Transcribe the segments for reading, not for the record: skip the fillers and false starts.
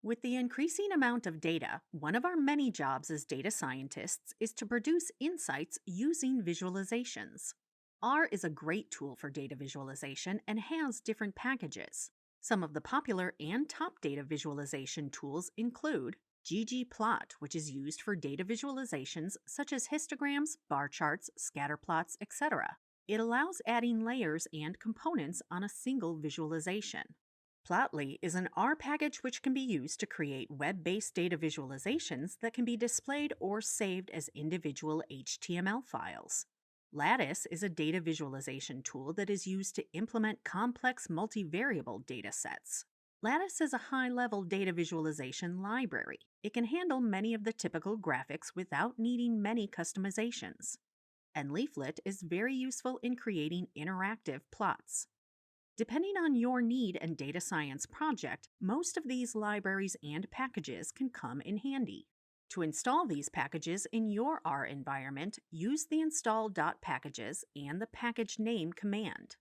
With the increasing amount of data, one of our many jobs as data scientists is to produce insights using visualizations. R is a great tool for data visualization and has different packages. Some of the popular and top data visualization tools include ggplot, which is used for data visualizations such as histograms, bar charts, scatter plots, etc. It allows adding layers and components on a single visualization. Plotly is an R package which can be used to create web-based data visualizations that can be displayed or saved as individual HTML files. Lattice is a data visualization tool that is used to implement complex multivariable data sets. Lattice is a high-level data visualization library. It can handle many of the typical graphics without needing many customizations. And Leaflet is very useful in creating interactive plots. Depending on your need and data science project, most of these libraries and packages can come in handy. To install these packages in your R environment, use the install.packages and the package name command.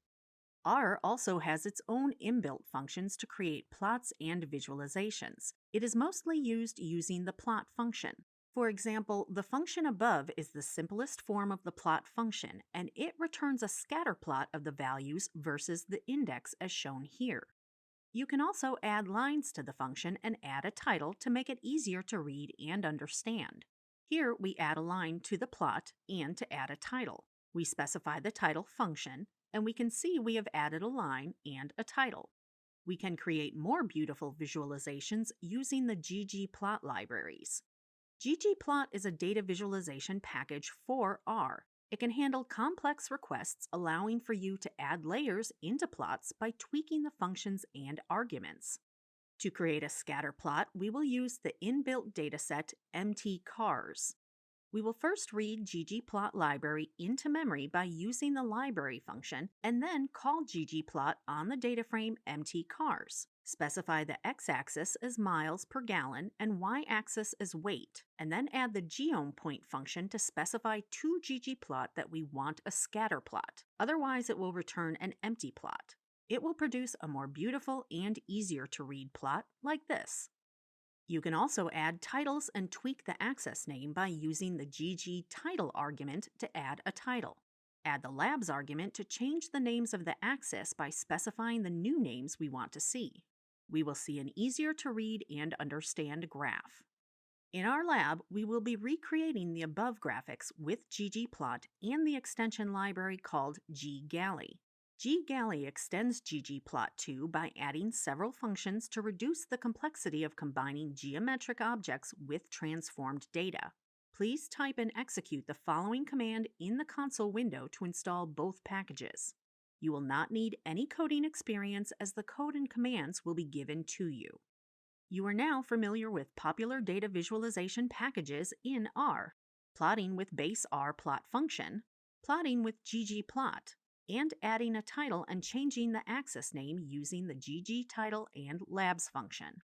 R also has its own inbuilt functions to create plots and visualizations. It is mostly used using the plot function. For example, the function above is the simplest form of the plot function, and it returns a scatter plot of the values versus the index as shown here. You can also add lines to the function and add a title to make it easier to read and understand. Here we add a line to the plot and to add a title. We specify the title function, and we can see we have added a line and a title. We can create more beautiful visualizations using the ggplot libraries. ggplot is a data visualization package for R. It can handle complex requests, allowing for you to add layers into plots by tweaking the functions and arguments. To create a scatter plot, we will use the inbuilt dataset mtcars. We will first read ggplot library into memory by using the library function, and then call ggplot on the data frame mtcars. Specify the x-axis as miles per gallon and y-axis as weight, and then add the geomepoint function to specify to ggplot that we want a scatter plot. Otherwise, it will return an empty plot. It will produce a more beautiful and easier to read plot like this. You can also add titles and tweak the axis name by using the ggtitle argument to add a title. Add the labs argument to change the names of the axis by specifying the new names we want to see. We will see an easier to read and understand graph. In our lab, we will be recreating the above graphics with ggplot and the extension library called ggalley. Ggalley extends ggplot2 by adding several functions to reduce the complexity of combining geometric objects with transformed data. Please type and execute the following command in the console window to install both packages. You will not need any coding experience as the code and commands will be given to you. You are now familiar with popular data visualization packages in R: plotting with base R plot function, plotting with ggplot, and adding a title and changing the axis name using the ggtitle and labs function.